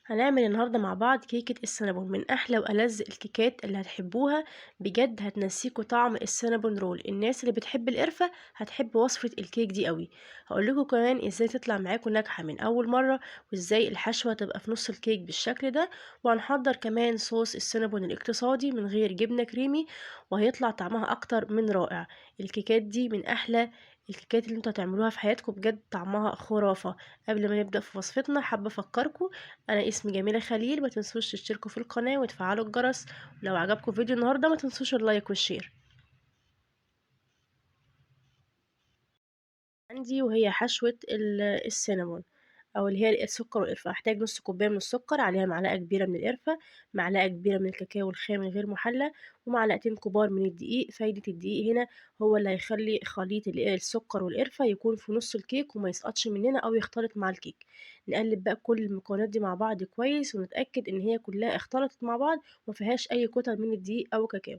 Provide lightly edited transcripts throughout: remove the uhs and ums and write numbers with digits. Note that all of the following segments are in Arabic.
هنعمل النهاردة مع بعض كيكة السينابون من أحلى وألذ الكيكات اللي هتحبوها. بجد هتنسيكوا طعم السينابون رول. الناس اللي بتحب القرفة هتحب وصفة الكيك دي قوي. هقولكوا كمان ازاي تطلع معاكوا ناجحة من أول مرة، وازاي الحشوة تبقى في نص الكيك بالشكل ده. وهنحضر كمان صوص السينابون الاقتصادي من غير جبنة كريمي، وهيطلع طعمها أكتر من رائع. الكيكات دي من أحلى الكيكات اللي انتوا هتعملوها في حياتكم، بجد طعمها خرافة. قبل ما نبدأ في وصفتنا حابة أفكركم، انا اسمي جميلة خليل. ما تنسوش تشتركوا في القناة وتفعلوا الجرس، ولو عجبكم فيديو النهاردة ما تنسوش اللايك والشير. عندي وهي حشوة السينامون، او اللي هي السكر والقرفة. هحتاج نص كوباية من السكر، عليها معلقة كبيرة من القرفة، معلقة كبيرة من الكاكاو الخام الغير محلى، ومعلقتين كبار من الدقيق. فايدة الدقيق هنا هو اللي هيخلي خليط السكر والقرفة يكون في نص الكيك وما يسقطش مننا او يختلط مع الكيك. نقلب بقى كل المكونات دي مع بعض كويس، ونتأكد ان هي كلها اختلطت مع بعض ومفيهاش اي كتل من الدقيق او كاكاو.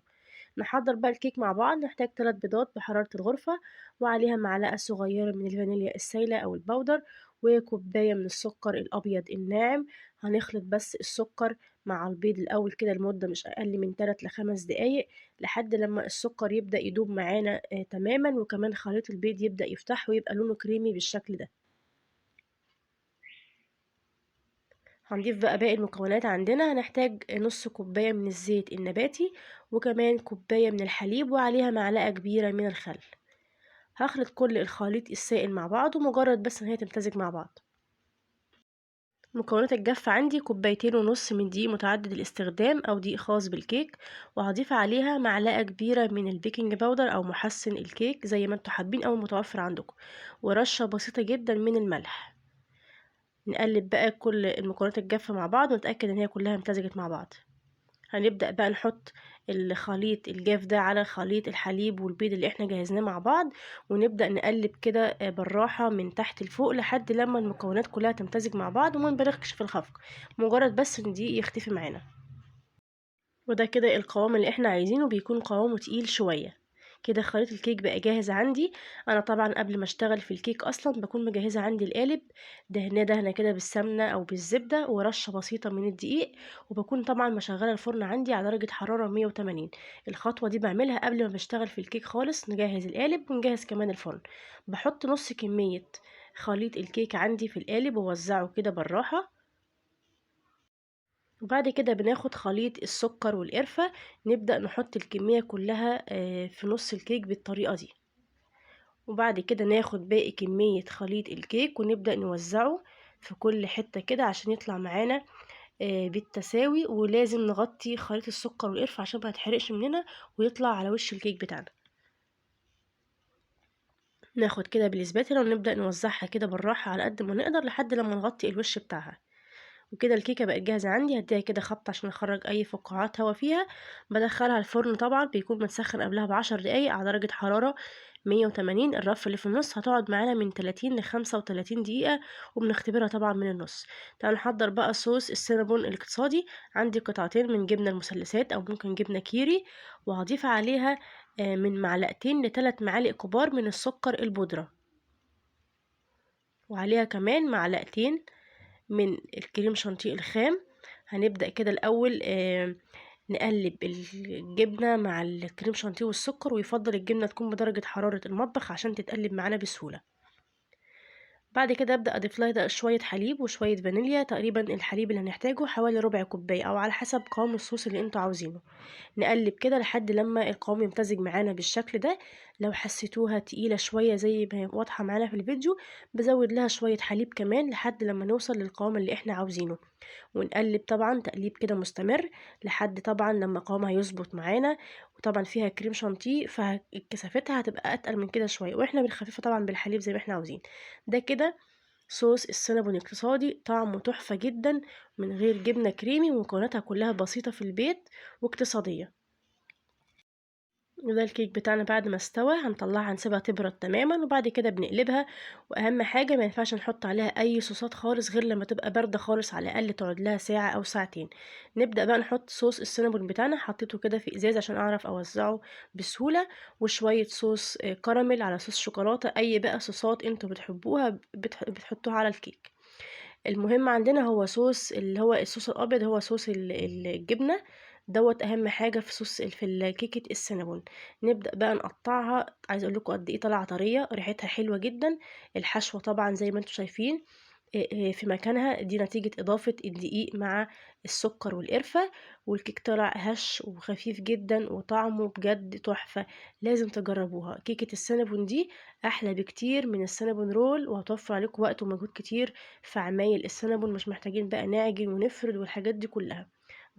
نحضر بقى الكيك مع بعض. نحتاج 3 بيضات بحرارة الغرفة، وعليها معلقة صغيرة من الفانيليا السايلة أو البودر، وكوباية من السكر الأبيض الناعم. هنخلط بس السكر مع البيض الأول كده لمدة مش أقل من 3 ل5 دقايق، لحد لما السكر يبدأ يدوب معانا تماما، وكمان خليط البيض يبدأ يفتح ويبقى لونه كريمي بالشكل ده. هنضيف بقى باقي المكونات. عندنا هنحتاج نص كوباية من الزيت النباتي، وكمان كوباية من الحليب، وعليها معلقة كبيرة من الخل. هخلط كل الخليط السائل مع بعض، ومجرد بس ان هي تمتزج مع بعض. مكونات الجافة عندي كوبايتين ونص من دقيق متعدد الاستخدام او دقيق خاص بالكيك، وهضيف عليها معلقة كبيرة من البيكنج باودر او محسن الكيك زي ما انتوا حابين او متوفر عندكم، ورشة بسيطة جدا من الملح. نقلب بقى كل المكونات الجافة مع بعض ونتأكد ان هي كلها امتزجت مع بعض. هنبدأ بقى نحط الخليط الجاف ده على خليط الحليب والبيض اللي احنا جهزناه مع بعض، ونبدأ نقلب كده بالراحة من تحت لفوق لحد لما المكونات كلها تمتزج مع بعض، وما نبالغش في الخفق، مجرد بس ان دي يختفي معانا. وده كده القوام اللي احنا عايزينه، بيكون قوامه تقيل شوية. كده خليط الكيك بقى جاهز عندي. انا طبعا قبل ما اشتغل في الكيك اصلا بكون مجهزه عندي القالب، دهنه كده بالسمنه او بالزبده ورشه بسيطه من الدقيق، وبكون طبعا مشغله الفرن عندي على درجه حراره 180. الخطوه دي بعملها قبل ما بشتغل في الكيك خالص. نجهز القالب ونجهز كمان الفرن. بحط نص كميه خليط الكيك عندي في القالب ووزعه كده بالراحه، وبعد كده بناخد خليط السكر والقرفة، نبدأ نحط الكمية كلها في نص الكيك بالطريقة دي. وبعد كده ناخد باقي كمية خليط الكيك ونبدأ نوزعه في كل حتة كده عشان يطلع معانا بالتساوي. ولازم نغطي خليط السكر والقرفة عشان ما يتحرقش مننا ويطلع على وش الكيك بتاعنا. ناخد كده بالسباتيلا ونبدأ نوزعها كده بالراحة على قد ما نقدر لحد لما نغطي الوش بتاعها. وكده الكيكه بقت جاهزه عندي. هديها كده خبط عشان اخرج اي فقاعات هوا فيها. بدخلها الفرن، طبعا بيكون متسخن قبلها ب10 دقايق على درجه حراره 180. الرف اللي في النص هتقعد معانا من 30 ل35 دقيقه، وبنختبرها طبعا من النص. تعالوا نحضر بقى صوص السينابون الاقتصادي. عندي قطعتين من جبنه المثلثات او ممكن جبنه كيري، وهضيف عليها من معلقتين ل3 معالق كبار من السكر البودره، وعليها كمان معلقتين من الكريم شانتيه الخام. هنبدأ كده الأول نقلب الجبنة مع الكريم شانتيه والسكر، ويفضل الجبنة تكون بدرجة حرارة المطبخ عشان تتقلب معانا بسهولة. بعد كده ابدا اضيف لها شويه حليب وشويه فانيليا. تقريبا الحليب اللي هنحتاجه حوالي ربع كوبايه او على حسب قوام الصوص اللي انتوا عاوزينه. نقلب كده لحد لما القوام يمتزج معانا بالشكل ده. لو حسيتوها تقيله شويه زي ما هي واضحه معانا في الفيديو، بزود لها شويه حليب كمان لحد لما نوصل للقوام اللي احنا عاوزينه. ونقلب طبعا تقليب كده مستمر لحد طبعا لما قوامها يظبط معانا. وطبعا فيها كريم شانتيه فكثافتها هتبقى اتقل من كده شويه، واحنا بنخففها طبعا بالحليب زي ما احنا عاوزين. ده كده صوص السينابون اقتصادي، طعمه تحفة جدا من غير جبنة كريمي، ومكوناتها كلها بسيطة في البيت واقتصادية. وده الكيك بتاعنا بعد ما استوى. هنطلعها نسيبها تبرد تماما، وبعد كده بنقلبها. واهم حاجة ما ينفعش نحط عليها اي صوصات خالص غير لما تبقى باردة خالص، على الاقل تقعد لها ساعة او ساعتين. نبدأ بقى نحط صوص السينابون بتاعنا. حطيته كده في ازاز عشان اعرف اوزعه بسهولة، وشوية صوص كراميل على صوص شوكولاتة. اي بقى صوصات انتوا بتحبوها بتحطوها على الكيك. المهم عندنا هو صوص اللي هو الصوص الأبيض، هو صوص الجبنة دوّة أهم حاجة في صوص في كيكة السينابون. نبدأ بقى نقطّعها، عايزة أقول لكم قد إيه طالعة طرية، ريحتها حلوة جدًا. الحشوة طبعًا زي ما أنتم شايفين في مكانها، دي نتيجة إضافة الدقيق مع السكر والقرفة، والكيك طلع هش وخفيف جدًا وطعمه بجد تحفة. لازم تجربوها. كيكة السينابون دي أحلى بكتير من السينابون رول، وهتوفر عليكم وقت ومجهود كتير في عمايل السينابون. مش محتاجين بقى نعجن ونفرد والحاجات دي كلها.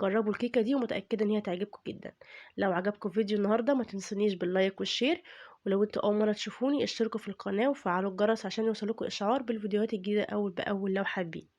جربوا الكيكة دي ومتأكدة ان هي تعجبكم جدا. لو عجبكم فيديو النهاردة ما تنسونيش باللايك والشير، ولو انتوا اول مرة تشوفوني اشتركوا في القناة وفعلوا الجرس عشان يوصلكوا اشعار بالفيديوهات الجديدة اول باول لو حابين.